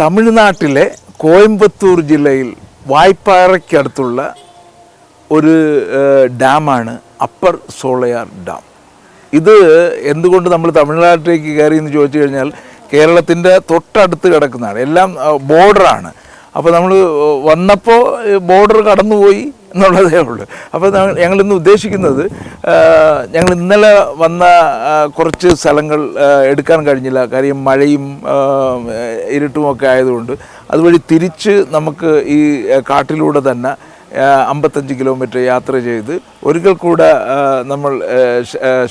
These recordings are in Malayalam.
തമിഴ്നാട്ടിലെ കോയമ്പത്തൂർ ജില്ലയിൽ വായ്പാറയ്ക്കടുത്തുള്ള ഒരു ഡാമാണ് അപ്പർ ഷോളയാർ ഡാം. ഇത് എന്തുകൊണ്ട് നമ്മൾ തമിഴ്നാട്ടിലേക്ക് കയറിയെന്ന് ചോദിച്ചു കഴിഞ്ഞാൽ കേരളത്തിൻ്റെ തൊട്ടടുത്ത് കിടക്കുന്നതാണ്, എല്ലാം ബോർഡറാണ്. അപ്പോൾ നമ്മൾ വന്നപ്പോൾ ബോർഡർ കടന്നുപോയി എന്നുള്ളതേ ഉള്ളൂ. അപ്പോൾ ഞങ്ങളിന്ന് ഉദ്ദേശിക്കുന്നത്, ഞങ്ങൾ ഇന്നലെ വന്ന കുറച്ച് സ്ഥലങ്ങൾ എടുക്കാൻ കഴിഞ്ഞില്ല, കാര്യം മഴയും ഇരുട്ടുമൊക്കെ ആയതുകൊണ്ട്. അതുവഴി തിരിച്ച് നമുക്ക് ഈ കാട്ടിലൂടെ തന്നെ 55 കിലോമീറ്റർ യാത്ര ചെയ്ത് ഒരിക്കൽ കൂടെ നമ്മൾ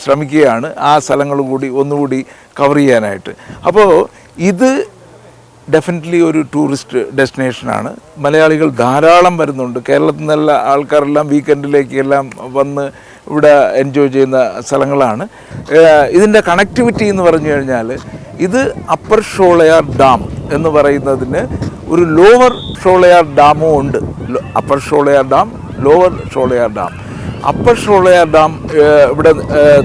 ശ്രമിക്കുകയാണ് ആ സ്ഥലങ്ങൾ കൂടി ഒന്നുകൂടി കവർ ചെയ്യാനായിട്ട്. അപ്പോൾ ഇത് ഡെഫിനറ്റ്ലി ഒരു ടൂറിസ്റ്റ് ഡെസ്റ്റിനേഷനാണ്. മലയാളികൾ ധാരാളം വരുന്നുണ്ട്. കേരളത്തിൽ നിന്നുള്ള ആൾക്കാരെല്ലാം വീക്കെൻഡിലേക്കെല്ലാം വന്ന് ഇവിടെ എൻജോയ് ചെയ്യുന്ന സ്ഥലങ്ങളാണ്. ഇതിൻ്റെ കണക്ടിവിറ്റി എന്ന് പറഞ്ഞു കഴിഞ്ഞാൽ, ഇത് അപ്പർ ഷോളയാർ ഡാം എന്ന് പറയുന്നതിന് ഒരു ലോവർ ഷോളയാർ ഡാമും ഉണ്ട്. Upper Sholayar dam, lower Sholayar dam. Upper Sholayar dam ഇവിടെ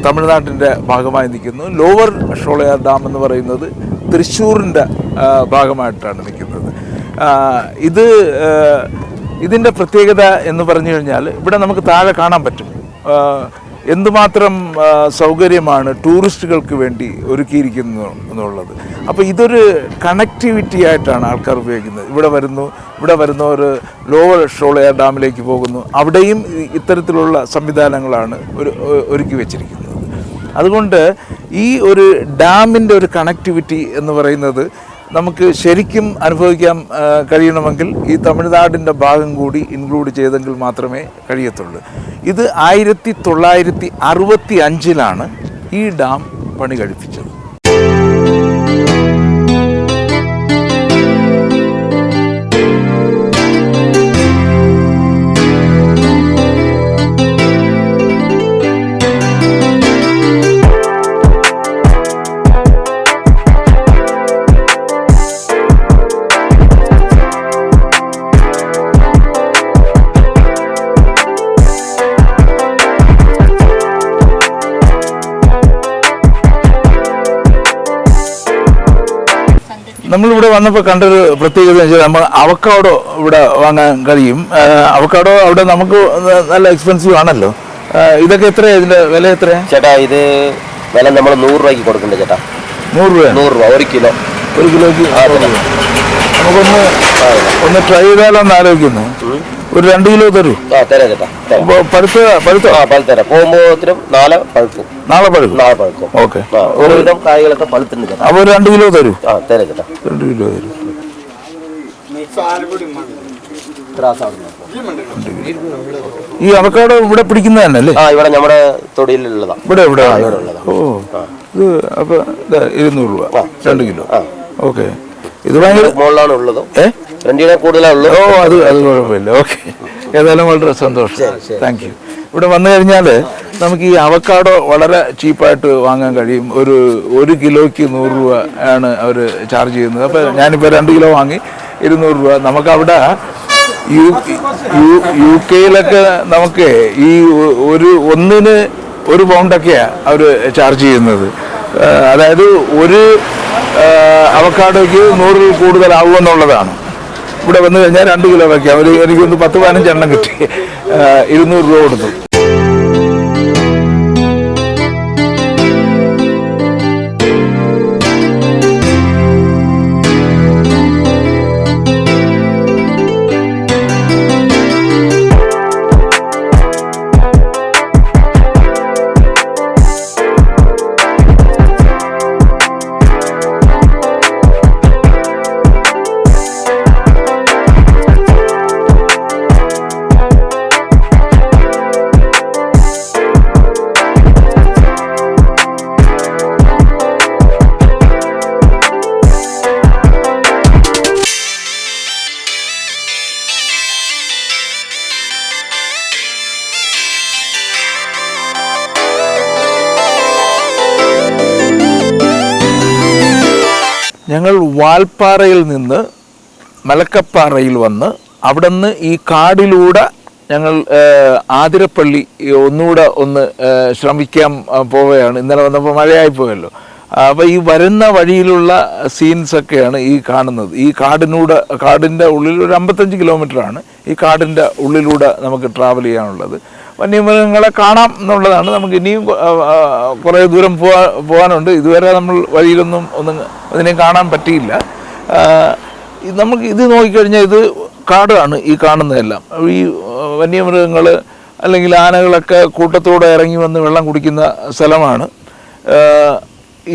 തമിഴ്നാട്ടിൻ്റെ ഭാഗമായി നിൽക്കുന്നു. ലോവർ ഷോളയാർ ഡാം എന്ന് പറയുന്നത് തൃശ്ശൂരിൻ്റെ ഭാഗമായിട്ടാണ് നിൽക്കുന്നത്. ഇതിൻ്റെ പ്രത്യേകത എന്ന് പറഞ്ഞു കഴിഞ്ഞാൽ, ഇവിടെ നമുക്ക് താഴെ കാണാൻ പറ്റും എന്തുമാത്രം സൗകര്യമാണ് ടൂറിസ്റ്റുകൾക്ക് വേണ്ടി ഒരുക്കിയിരിക്കുന്നു എന്നുള്ളത്. അപ്പോൾ ഇതൊരു കണക്ടിവിറ്റി ആയിട്ടാണ് ആൾക്കാർ ഉപയോഗിക്കുന്നത്. ഇവിടെ വരുന്നവർ ലോവർ ഷോളയാർ ഡാമിലേക്ക് പോകുന്നു. അവിടെയും ഇത്തരത്തിലുള്ള സംവിധാനങ്ങളാണ് ഒരുക്കി വെച്ചിരിക്കുന്നത്. അതുകൊണ്ട് ഈ ഒരു ഡാമിൻ്റെ ഒരു കണക്ടിവിറ്റി എന്ന് പറയുന്നത് നമുക്ക് ശരിക്കും അനുഭവിക്കാൻ കഴിയണമെങ്കിൽ ഈ തമിഴ്നാടിൻ്റെ ഭാഗം കൂടി ഇൻക്ലൂഡ് ചെയ്തെങ്കിൽ മാത്രമേ കഴിയത്തുള്ളൂ. ഇത് 1965 ഈ ഡാം പണി കഴിപ്പിച്ചത്. നമ്മളിവിടെ വന്നപ്പോൾ കണ്ടൊരു പ്രത്യേകത വെച്ചാൽ, നമ്മൾ അവക്കാഡോ ഇവിടെ വാങ്ങാൻ കഴിയും. അവക്കാഡോ അവിടെ നമുക്ക് നല്ല എക്സ്പെൻസീവ് ആണല്ലോ. ഇതൊക്കെ എത്രയാണ്, ഇതിൻ്റെ വില എത്രയാണ് ചേട്ടാ? ഇത് വില നമ്മൾ 100 രൂപയ്ക്ക് കൊടുക്കണ്ടേ ചേട്ടാ? 100 രൂപ 1 കിലോ. 1 കിലോയ്ക്ക് നമുക്കൊന്ന് ട്രൈ ചെയ്താലോന്ന് ആലോചിക്കുന്നു. ഒരു 2 കിലോ തരൂ. തരാം ചേട്ടാ. പഴുത്തോ? തരാം. പോകുമ്പോഴത്തിനും നാളെ പഴുക്കും. ഓക്കെ. ഒരുവിധം കായ്കളൊക്കെ പഴുത്തുണ്ട് ചേട്ടാ. അപ്പോൾ 2 കിലോ തരൂ. തരാം ചേട്ടാ. 2 കിലോ തരൂ. ഈ അവക്കാഡോ ഇവിടെ പിടിക്കുന്നത് തന്നെയല്ലേ? ഇവിടെ നമ്മുടെ തൊടിയിലുള്ളതാ. ഇവിടെ ഓ, ഇത് അപ്പോൾ 200 രൂപ 2 കിലോ. ഓക്കെ. ഇത് ഭയങ്കര മുകളിലാണ് ഉള്ളത്. കൂടുതലുള്ളൂ. ഓ, അത് കുഴപ്പമില്ല. ഓക്കെ. ഏതായാലും വളരെ സന്തോഷം. Thank you. ഇവിടെ വന്നു കഴിഞ്ഞാൽ നമുക്ക് ഈ അവക്കാഡോ വളരെ ചീപ്പായിട്ട് വാങ്ങാൻ കഴിയും. 1 കിലോയ്ക്ക് 100 രൂപ ആണ് അവർ ചാർജ് ചെയ്യുന്നത്. അപ്പോൾ ഞാനിപ്പോൾ 2 കിലോ വാങ്ങി 200 രൂപ. നമുക്കവിടെ യു കെയിലൊക്കെ നമുക്ക് ഈ ഒന്നിന് 1 പൗണ്ടൊക്കെയാണ് അവർ ചാർജ് ചെയ്യുന്നത്. അതായത് ഒരു അവക്കാഡോയ്ക്ക് 100 കൂടുതലാവുമെന്നുള്ളതാണ്. ഇവിടെ വന്നു കഴിഞ്ഞാൽ 2 കിലോ വയ്ക്കാം. എനിക്കൊന്ന് 10-15 എണ്ണം കിട്ടി. 200 രൂപ കൊടുത്തു. ഞങ്ങൾ വാൽപ്പാറയിൽ നിന്ന് മലക്കപ്പാറയിൽ വന്ന് അവിടെ നിന്ന് ഈ കാടിലൂടെ ഞങ്ങൾ ആതിരപ്പള്ളി ഒന്ന് ശ്രമിക്കാൻ പോവുകയാണ്. ഇന്നലെ വന്നപ്പോൾ മഴയായി പോയല്ലോ. അപ്പോൾ ഈ വരുന്ന വഴിയിലുള്ള സീൻസൊക്കെയാണ് ഈ കാണുന്നത്. ഈ കാടിൻ്റെ ഉള്ളിൽ ഒരു 55 കിലോമീറ്ററാണ് ഈ കാടിൻ്റെ ഉള്ളിലൂടെ നമുക്ക് ട്രാവൽ ചെയ്യാനുള്ളത്. വന്യമൃഗങ്ങളെ കാണാം എന്നുള്ളതാണ്. നമുക്ക് ഇനിയും കുറേ ദൂരം പോകാനുണ്ട്. ഇതുവരെ നമ്മൾ വഴിയിലൊന്നും അതിനെ കാണാൻ പറ്റിയില്ല. നമുക്ക് ഇത് നോക്കിക്കഴിഞ്ഞാൽ ഇത് കാടാണ് ഈ കാണുന്നതെല്ലാം. ഈ വന്യമൃഗങ്ങൾ അല്ലെങ്കിൽ ആനകളൊക്കെ കൂട്ടത്തോടെ ഇറങ്ങി വന്ന് വെള്ളം കുടിക്കുന്ന സ്ഥലമാണ്.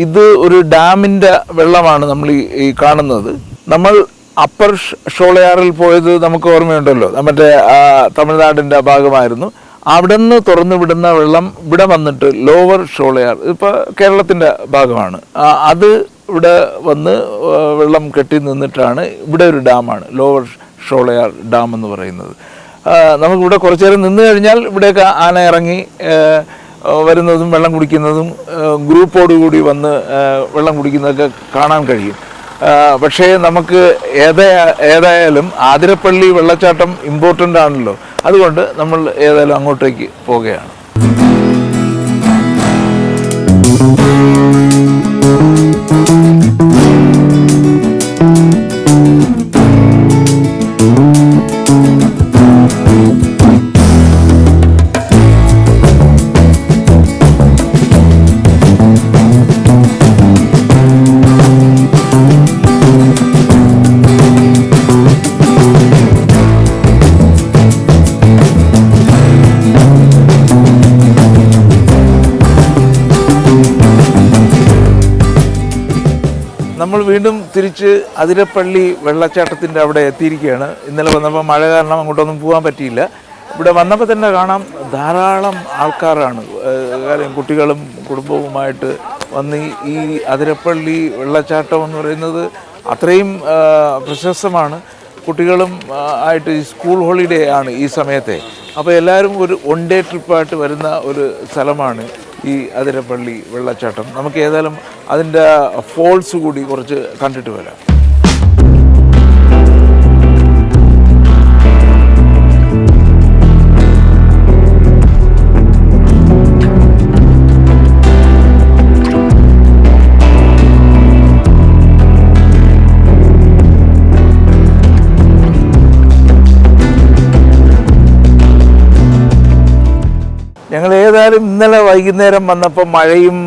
ഇത് ഒരു ഡാമിൻ്റെ വെള്ളമാണ് നമ്മൾ ഈ കാണുന്നത്. നമ്മൾ അപ്പർ ഷോളയാറിൽ പോയത് നമുക്ക് ഓർമ്മയുണ്ടല്ലോ, മറ്റേ തമിഴ്നാടിൻ്റെ ഭാഗമായിരുന്നു. അവിടെ നിന്ന് തുറന്നു വിടുന്ന വെള്ളം ഇവിടെ വന്നിട്ട് ലോവർ ഷോളയാർ, ഇപ്പോൾ കേരളത്തിൻ്റെ ഭാഗമാണ്, അത് ഇവിടെ വന്ന് വെള്ളം കെട്ടി നിന്നിട്ടാണ് ഇവിടെ ഒരു ഡാമാണ് ലോവർ ഷോളയാർ ഡാം എന്ന് പറയുന്നത്. നമുക്കിവിടെ കുറച്ചു നേരം നിന്ന് കഴിഞ്ഞാൽ ഇവിടെയൊക്കെ ആന ഇറങ്ങി വരുന്നതും വെള്ളം കുടിക്കുന്നതും ഗ്രൂപ്പോടുകൂടി വന്ന് വെള്ളം കുടിക്കുന്നതൊക്കെ കാണാൻ കഴിയും. പക്ഷേ നമുക്ക് ഏതായാലും ആതിരപ്പള്ളി വെള്ളച്ചാട്ടം ഇമ്പോർട്ടൻ്റ് ആണല്ലോ, അതുകൊണ്ട് നമ്മൾ ഏതായാലും അങ്ങോട്ടേക്ക് പോവുകയാണ്. നമ്മൾ വീണ്ടും തിരിച്ച് അതിരപ്പള്ളി വെള്ളച്ചാട്ടത്തിൻ്റെ അവിടെ എത്തിയിരിക്കുകയാണ്. ഇന്നലെ വന്നപ്പോൾ മഴ കാരണം അങ്ങോട്ടൊന്നും പോകാൻ പറ്റിയില്ല. ഇവിടെ വന്നപ്പോൾ തന്നെ കാണാം ധാരാളം ആൾക്കാരാണ്, കാര്യം കുട്ടികളും കുടുംബവുമായിട്ട് വന്ന് ഈ അതിരപ്പള്ളി വെള്ളച്ചാട്ടം എന്ന് പറയുന്നത് അത്രയും പ്രശസ്തമാണ്. കുട്ടികളും ആയിട്ട് ഈ സ്കൂൾ ഹോളിഡേ ആണ് ഈ സമയത്തെ. അപ്പോൾ എല്ലാവരും ഒരു 1 ഡേ ട്രിപ്പായിട്ട് വരുന്ന ഒരു സ്ഥലമാണ് ഈ അതിരപ്പള്ളി വെള്ളച്ചാട്ടം. നമുക്ക് ഏതായാലും അതിൻ്റെ ഫോൾസ് കൂടി കുറച്ച് കണ്ടിട്ട് വരാം. ഞങ്ങൾ ഏതായാലും ഇന്നലെ വൈകുന്നേരം വന്നപ്പോൾ മഴയും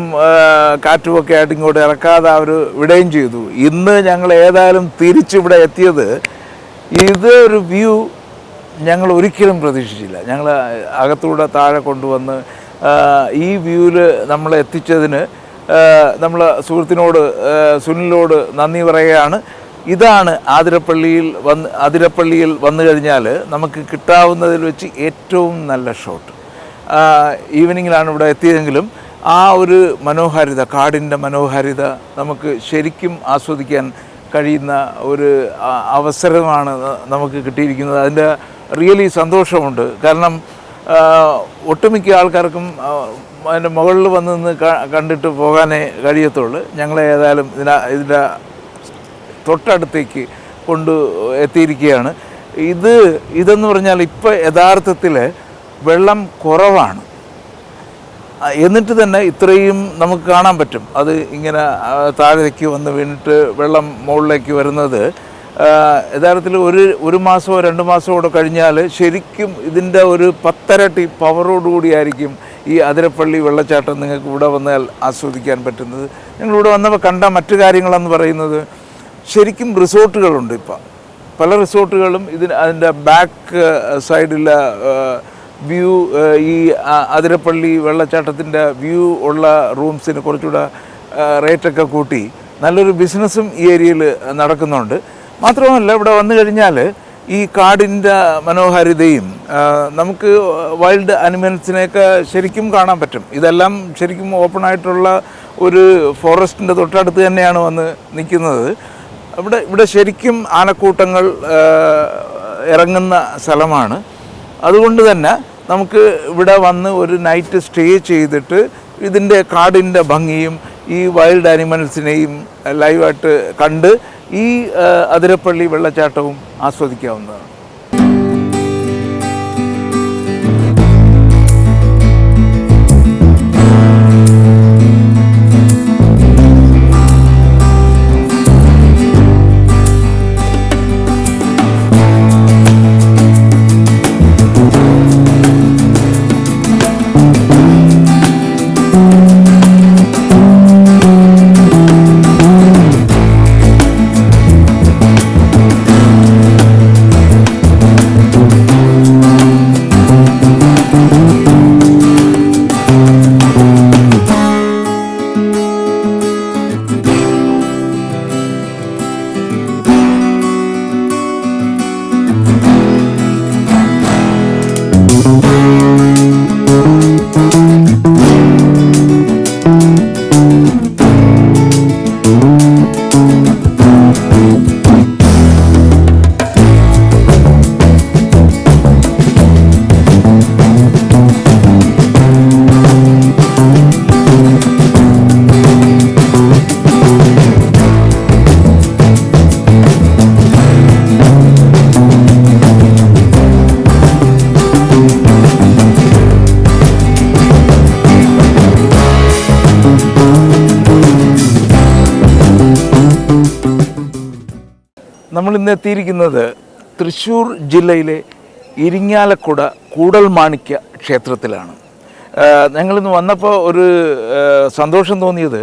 കാറ്റുമൊക്കെ ആയിട്ട് ഇങ്ങോട്ട് ഇറക്കാതെ അവർ വിടുകയും ചെയ്തു. ഇന്ന് ഞങ്ങൾ ഏതായാലും തിരിച്ചിവിടെ എത്തിയത്, ഇത് ഒരു വ്യൂ ഞങ്ങൾ ഒരിക്കലും പ്രതീക്ഷിച്ചില്ല. ഞങ്ങൾ അകത്തൂടെ താഴെ കൊണ്ടുവന്ന് ഈ വ്യൂവിൽ നമ്മളെ എത്തിച്ചതിന് നമ്മൾ സുഹൃത്തിനോട് സുനിലോട് നന്ദി പറയുകയാണ്. ഇതാണ് അതിരപ്പള്ളിയിൽ വന്നു കഴിഞ്ഞാൽ നമുക്ക് കിട്ടാവുന്നതിൽ വെച്ച് ഏറ്റവും നല്ല ഷോട്ട്. ഈവനിങ്ങിലാണ് ഇവിടെ എത്തിയതെങ്കിലും ആ ഒരു മനോഹാരിത, കാടിൻ്റെ മനോഹാരിത നമുക്ക് ശരിക്കും ആസ്വദിക്കാൻ കഴിയുന്ന ഒരു അവസരമാണ് നമുക്ക് കിട്ടിയിരിക്കുന്നത്. അതിൻ്റെ റിയലി സന്തോഷമുണ്ട്. കാരണം ഒട്ടുമിക്ക ആൾക്കാർക്കും അതിൻ്റെ മുകളിൽ വന്ന് നിന്ന് കണ്ടിട്ട് പോകാനേ കഴിയത്തുള്ളൂ. ഞങ്ങളെ ഏതായാലും ഇതിൻ്റെ തൊട്ടടുത്തേക്ക് കൊണ്ട് എത്തിയിരിക്കുകയാണ്. ഇതെന്ന് പറഞ്ഞാൽ ഇപ്പോൾ യഥാർത്ഥത്തിൽ വെള്ളം കുറവാണ്, എന്നിട്ട് തന്നെ ഇത്രയും നമുക്ക് കാണാൻ പറ്റും. അത് ഇങ്ങനെ താഴേക്ക് വന്ന് വീണിട്ട് വെള്ളം മുകളിലേക്ക് വരുന്നത് യഥാർത്ഥത്തിൽ ഒരു മാസമോ 2 മാസമോ കൂടെ കഴിഞ്ഞാൽ ശരിക്കും ഇതിൻ്റെ ഒരു 10 ഇരട്ടി പവറോടുകൂടിയായിരിക്കും ഈ അതിരപ്പള്ളി വെള്ളച്ചാട്ടം നിങ്ങൾക്ക് ഇവിടെ വന്നാൽ ആസ്വദിക്കാൻ പറ്റുന്നത്. ഞങ്ങളിവിടെ വന്നപ്പോൾ കണ്ട മറ്റു കാര്യങ്ങളെന്ന് പറയുന്നത്, ശരിക്കും റിസോർട്ടുകളുണ്ട്. ഇപ്പം പല റിസോർട്ടുകളും അതിൻ്റെ ബാക്ക് സൈഡിലെ വ്യൂ, ഈ അതിരപ്പള്ളി വെള്ളച്ചാട്ടത്തിൻ്റെ വ്യൂ ഉള്ള റൂംസിന് കുറച്ചുകൂടെ റേറ്റൊക്കെ കൂട്ടി നല്ലൊരു ബിസിനസ്സും ഈ ഏരിയയിൽ നടക്കുന്നുണ്ട്. മാത്രമല്ല ഇവിടെ വന്നു കഴിഞ്ഞാൽ ഈ കാടിൻ്റെ മനോഹാരിതയും നമുക്ക് വൈൽഡ് അനിമൽസിനെയൊക്കെ ശരിക്കും കാണാൻ പറ്റും. ഇതെല്ലാം ശരിക്കും ഓപ്പണായിട്ടുള്ള ഒരു ഫോറസ്റ്റിൻ്റെ തൊട്ടടുത്ത് തന്നെയാണ് വന്ന് നിൽക്കുന്നത്. ഇവിടെ ശരിക്കും ആനക്കൂട്ടങ്ങൾ ഇറങ്ങുന്ന സ്ഥലമാണ്. അതുകൊണ്ട് തന്നെ നമുക്ക് ഇവിടെ വന്ന് ഒരു നൈറ്റ് സ്റ്റേ ചെയ്തിട്ട് ഇതിൻ്റെ കാടിൻ്റെ ഭംഗിയും ഈ വൈൽഡ് ആനിമൽസിനെയും ലൈവായിട്ട് കണ്ട് ഈ അതിരപ്പള്ളി വെള്ളച്ചാട്ടവും ആസ്വദിക്കാവുന്നതാണ്. നമ്മൾ ഇന്ന് എത്തിയിരിക്കുന്നത് തൃശ്ശൂർ ജില്ലയിലെ ഇരിങ്ങാലക്കുട കൂടൽമാണിക്യ ക്ഷേത്രത്തിലാണ്. ഞങ്ങളിന്ന് വന്നപ്പോൾ ഒരു സന്തോഷം തോന്നിയത്,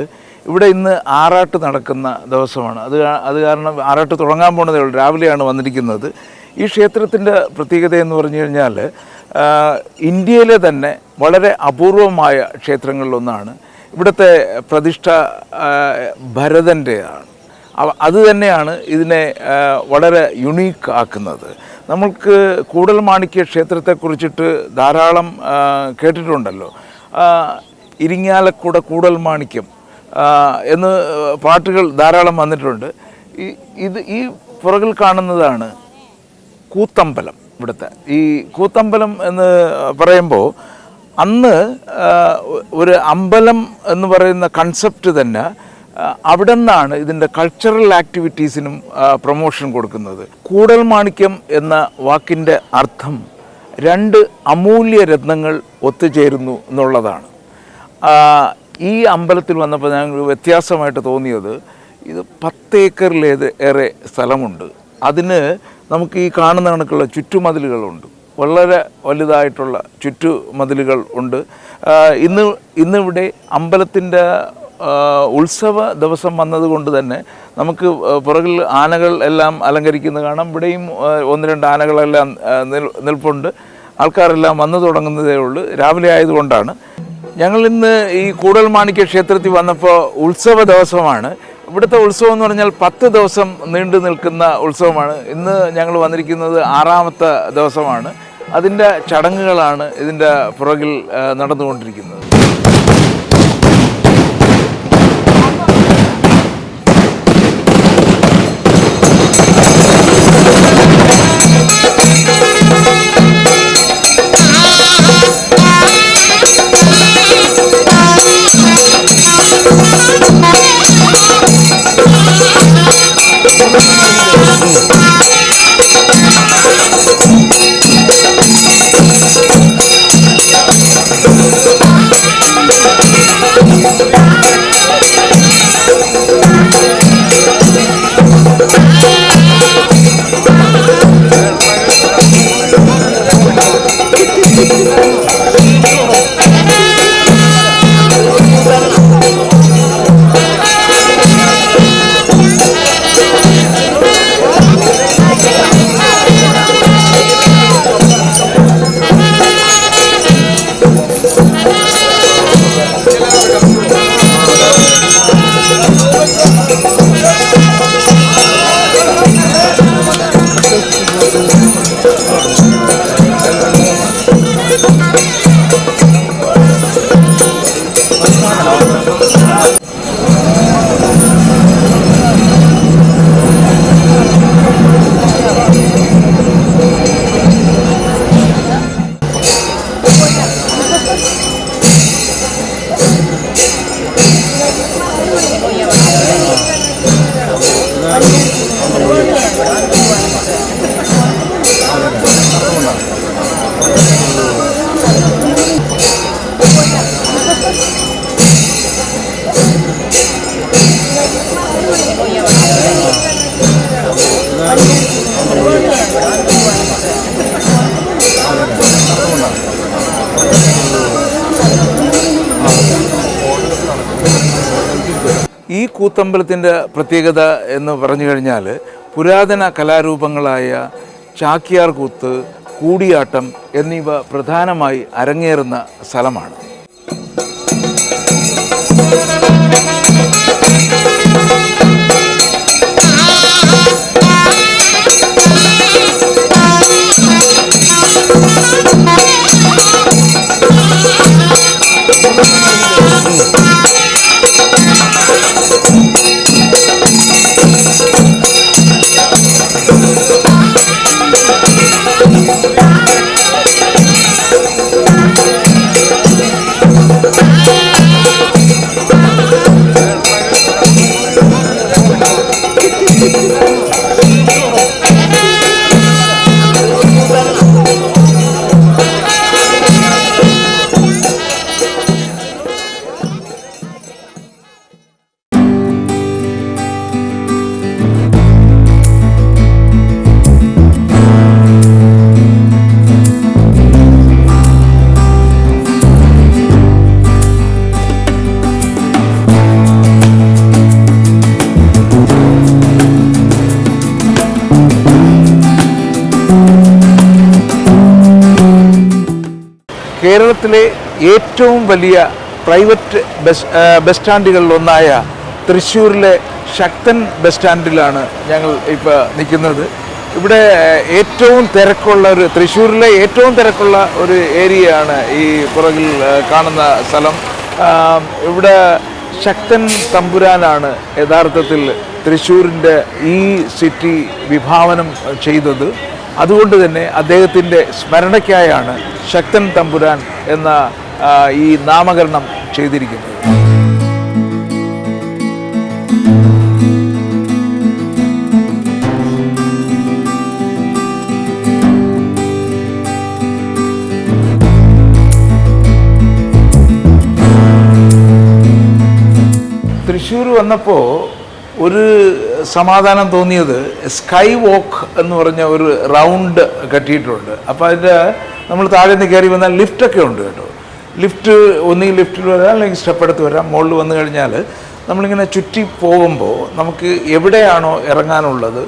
ഇവിടെ ഇന്ന് ആറാട്ട് നടക്കുന്ന ദിവസമാണ്. അത് കാരണം ആറാട്ട് തുടങ്ങാൻ പോണതേ ഉള്ളൂ. രാവിലെയാണ് വന്നിരിക്കുന്നത്. ഈ ക്ഷേത്രത്തിൻ്റെ പ്രത്യേകത എന്ന് പറഞ്ഞു കഴിഞ്ഞാൽ ഇന്ത്യയിലെ തന്നെ വളരെ അപൂർവമായ ക്ഷേത്രങ്ങളിലൊന്നാണ്. ഇവിടുത്തെ പ്രതിഷ്ഠ ഭരതൻ്റെയാണ്. അത് തന്നെയാണ് ഇതിനെ വളരെ യുണീക്ക് ആക്കുന്നത്. നമ്മൾക്ക് കൂടൽമാണിക്യ ക്ഷേത്രത്തെക്കുറിച്ചിട്ട് ധാരാളം കേട്ടിട്ടുണ്ടല്ലോ. ഇരിങ്ങാലക്കുട കൂടൽമാണിക്യം എന്ന് പാട്ടുകൾ ധാരാളം വന്നിട്ടുണ്ട്. ഈ പുറകിൽ കാണുന്നതാണ് കൂത്തമ്പലം. ഇവിടുത്തെ ഈ കൂത്തമ്പലം എന്ന് പറയുമ്പോൾ അന്ന് ഒരു അമ്പലം എന്ന് പറയുന്ന കൺസെപ്റ്റ് തന്നെ അവിടെ നിന്നാണ് ഇതിൻ്റെ കൾച്ചറൽ ആക്ടിവിറ്റീസിനും പ്രൊമോഷൻ കൊടുക്കുന്നത്. കൂടൽമാണിക്യം എന്ന വാക്കിൻ്റെ അർത്ഥം 2 അമൂല്യ രത്നങ്ങൾ ഒത്തുചേരുന്നു എന്നുള്ളതാണ്. ഈ അമ്പലത്തിൽ വന്നപ്പോൾ ഞങ്ങൾക്ക് വ്യത്യാസമായിട്ട് തോന്നിയത്, ഇത് 10 ഏക്കറിലേറെ സ്ഥലമുണ്ട്. അതിന് നമുക്ക് ഈ കാണുന്ന കണക്കുള്ള ചുറ്റുമതിലുകളുണ്ട്. വളരെ വലുതായിട്ടുള്ള ചുറ്റുമതിലുകൾ ഉണ്ട്. ഇന്നിവിടെ അമ്പലത്തിൻ്റെ ഉത്സവ ദിവസം വന്നതുകൊണ്ട് തന്നെ നമുക്ക് പുറകിൽ ആനകൾ എല്ലാം അലങ്കരിക്കുന്നത് കാണാം. ഇവിടെയും 1-2 ആനകളെല്ലാം നിൽപ്പുണ്ട്. ആൾക്കാരെല്ലാം വന്നു തുടങ്ങുന്നതേ ഉള്ളൂ. രാവിലെ ആയതുകൊണ്ടാണ്. ഞങ്ങളിന്ന് ഈ കൂടൽമാണിക്യ ക്ഷേത്രത്തിൽ വന്നപ്പോൾ ഉത്സവ ദിവസമാണ്. ഇവിടുത്തെ ഉത്സവം എന്ന് പറഞ്ഞാൽ 10 ദിവസം നീണ്ടു നിൽക്കുന്ന ഉത്സവമാണ്. ഇന്ന് ഞങ്ങൾ വന്നിരിക്കുന്നത് 6ാമത്തെ ദിവസമാണ്. അതിൻ്റെ ചടങ്ങുകളാണ് ഇതിൻ്റെ പുറകിൽ നടന്നുകൊണ്ടിരിക്കുന്നത്. ഈ കൂത്തമ്പലത്തിൻ്റെ പ്രത്യേകത എന്ന് പറഞ്ഞു കഴിഞ്ഞാൽ പുരാതന കലാരൂപങ്ങളായ ചാക്യാർ കൂത്ത്, കൂടിയാട്ടം എന്നിവ പ്രധാനമായി അരങ്ങേറുന്ന സ്ഥലമാണ്. കേരളത്തിലെ ഏറ്റവും വലിയ പ്രൈവറ്റ് ബസ് സ്റ്റാൻഡുകളിലൊന്നായ തൃശ്ശൂരിലെ ശക്തൻ ബസ് സ്റ്റാൻഡിലാണ് ഞങ്ങൾ ഇപ്പോൾ നിൽക്കുന്നത്. ഇവിടെ ഏറ്റവും തിരക്കുള്ള തൃശ്ശൂരിലെ ഏറ്റവും തിരക്കുള്ള ഒരു ഏരിയയാണ് ഈ പുറകിൽ കാണുന്ന സ്ഥലം. ഇവിടെ ശക്തൻ തമ്പുരാനാണ് യഥാർത്ഥത്തിൽ തൃശ്ശൂരിൻ്റെ ഈ സിറ്റി വിഭാവനം ചെയ്തത്. അതുകൊണ്ട് തന്നെ അദ്ദേഹത്തിൻ്റെ സ്മരണയ്ക്കായാണ് ശക്തൻ തമ്പുരാൻ എന്ന ഈ നാമകരണം ചെയ്തിരിക്കുന്നത്. തൃശ്ശൂർ വന്നപ്പോൾ ഒരു സമാധാനം തോന്നിയത് സ്കൈ വാക്ക് എന്ന് പറഞ്ഞ ഒരു റൗണ്ട് കെട്ടിയിട്ടുണ്ട്. അപ്പോൾ അതിൻ്റെ നമ്മൾ താഴെ നിന്ന് കയറി വന്നാൽ ലിഫ്റ്റൊക്കെ ഉണ്ട് കേട്ടോ. ലിഫ്റ്റ് ഒന്നുകിൽ ലിഫ്റ്റിൽ വരാം, അല്ലെങ്കിൽ സ്റ്റെപ്പ് എടുത്ത് വരാം. മുകളിൽ വന്നു കഴിഞ്ഞാൽ നമ്മളിങ്ങനെ ചുറ്റി പോകുമ്പോൾ നമുക്ക് എവിടെയാണോ ഇറങ്ങാനുള്ളത്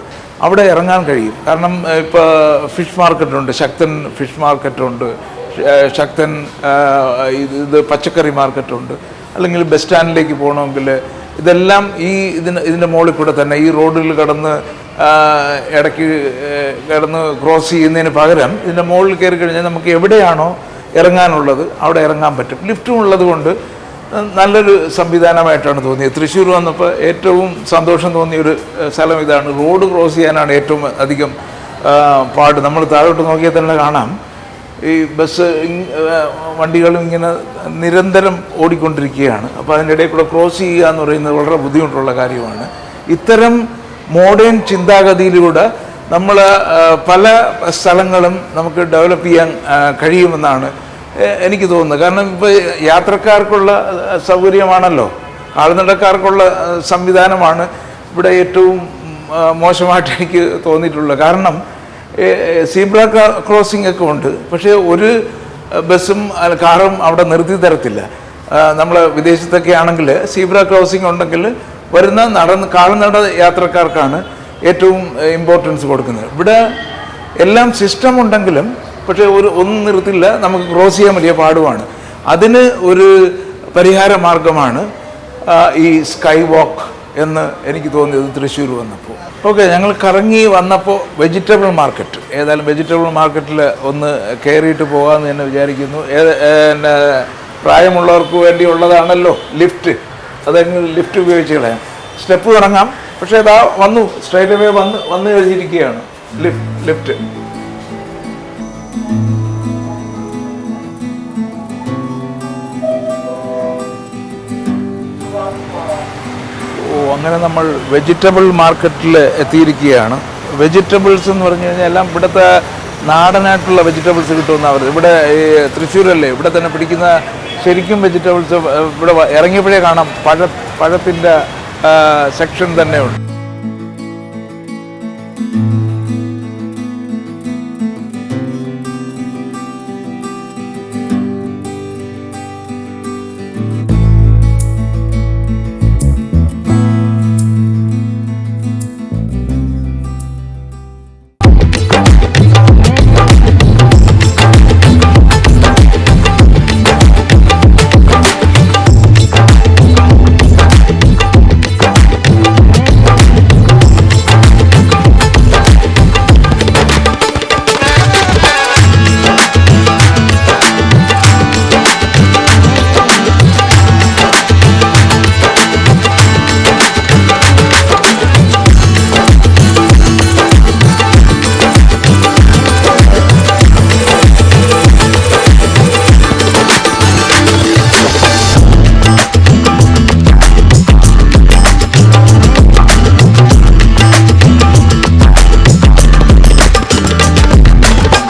അവിടെ ഇറങ്ങാൻ കഴിയും. കാരണം ഇപ്പോൾ ഫിഷ് മാർക്കറ്റുണ്ട്, ശക്തൻ ഫിഷ് മാർക്കറ്റുണ്ട്, ശക്തൻ ഇത് പച്ചക്കറി മാർക്കറ്റുണ്ട്. അല്ലെങ്കിൽ ബസ് സ്റ്റാൻഡിലേക്ക് പോകണമെങ്കിൽ ഇതെല്ലാം ഇതിൻ്റെ മുകളിൽ കൂടെ തന്നെ ഈ റോഡിൽ ഇടയ്ക്ക് കിടന്ന് ക്രോസ് ചെയ്യുന്നതിന് പകരം ഇതിൻ്റെ മുകളിൽ കയറി കഴിഞ്ഞാൽ നമുക്ക് എവിടെയാണോ ഇറങ്ങാനുള്ളത് അവിടെ ഇറങ്ങാൻ പറ്റും. ലിഫ്റ്റും ഉള്ളത് കൊണ്ട് നല്ലൊരു സംവിധാനമായിട്ടാണ് തോന്നിയത്. തൃശ്ശൂർ വന്നപ്പോൾ ഏറ്റവും സന്തോഷം തോന്നിയൊരു സ്ഥലം ഇതാണ്. റോഡ് ക്രോസ് ചെയ്യാനാണ് ഏറ്റവും അധികം പാട്. നമ്മൾ താഴോട്ട് നോക്കിയാൽ തന്നെ കാണാം ഈ ബസ് വണ്ടികളും ഇങ്ങനെ നിരന്തരം ഓടിക്കൊണ്ടിരിക്കുകയാണ്. അപ്പോൾ അതിൻ്റെ ഇടയിൽ കൂടെ ക്രോസ് ചെയ്യുക എന്ന് പറയുന്നത് വളരെ ബുദ്ധിമുട്ടുള്ള കാര്യമാണ്. ഇത്തരം മോഡേൺ ചിന്താഗതിയിലൂടെ നമ്മൾ പല സ്ഥലങ്ങളും നമുക്ക് ഡെവലപ്പ് ചെയ്യാൻ കഴിയുമെന്നാണ് എനിക്ക് തോന്നുന്നത്. കാരണം ഇപ്പോൾ യാത്രക്കാർക്കുള്ള സൗകര്യമാണല്ലോ, കാൽനടക്കാർക്കുള്ള സംവിധാനമാണ് ഇവിടെ ഏറ്റവും മോശമായിട്ട് എനിക്ക് തോന്നിയിട്ടുള്ളത്. കാരണം സീബ്ര ക്രോസിംഗ് ഒക്കെ ഉണ്ട്, പക്ഷേ ഒരു ബസ്സും കാറും അവിടെ നിർത്തി തരത്തില്ല. നമ്മൾ വിദേശത്തൊക്കെ ആണെങ്കിൽ സീബ്ര ക്രോസിംഗ് ഉണ്ടെങ്കിൽ വരുന്ന കാൽനട യാത്രക്കാർക്കാണ് ഏറ്റവും ഇമ്പോർട്ടൻസ് കൊടുക്കുന്നത്. ഇവിടെ എല്ലാം സിസ്റ്റം ഉണ്ടെങ്കിലും പക്ഷേ ഒന്നും നിർത്തില്ല, നമുക്ക് ക്രോസ് ചെയ്യാൻ വലിയ പാടുമാണ്. അതിന് ഒരു പരിഹാര മാർഗമാണ് ഈ സ്കൈ വാക്ക് എന്ന് എനിക്ക് തോന്നിയത് തൃശ്ശൂർ വന്നപ്പോൾ. ഓക്കെ, ഞങ്ങൾ കറങ്ങി വന്നപ്പോൾ വെജിറ്റബിൾ മാർക്കറ്റ്, ഏതായാലും വെജിറ്റബിൾ മാർക്കറ്റിൽ ഒന്ന് കയറിയിട്ട് പോകാമെന്ന് തന്നെ വിചാരിക്കുന്നു. പ്രായമുള്ളവർക്ക് വേണ്ടിയുള്ളതാണല്ലോ ലിഫ്റ്റ്, അതെങ്കിലും ലിഫ്റ്റ് ഉപയോഗിച്ച് കളയാം. സ്റ്റെപ്പ് ഇറങ്ങാം, പക്ഷേ ഇതാ വന്നു, സ്ട്രൈറ്റ് അവേ വന്നു കഴിഞ്ഞിരിക്കുകയാണ് ലിഫ്റ്റ്. അങ്ങനെ നമ്മൾ വെജിറ്റബിൾ മാർക്കറ്റിൽ എത്തിയിരിക്കുകയാണ്. വെജിറ്റബിൾസ് എന്ന് പറഞ്ഞു കഴിഞ്ഞാൽ എല്ലാം ഇവിടുത്തെ നാടനായിട്ടുള്ള വെജിറ്റബിൾസ് കിട്ടുമെന്നാണ് പറയുന്നത്. ഇവിടെ തൃശ്ശൂരല്ലേ, ഇവിടെ തന്നെ പിടിക്കുന്ന ശരിക്കും വെജിറ്റബിൾസ് ഇവിടെ ഇറങ്ങിയപ്പോഴേ കാണാം. പഴത്തിൻ്റെ സെക്ഷൻ തന്നെ ഉണ്ട്.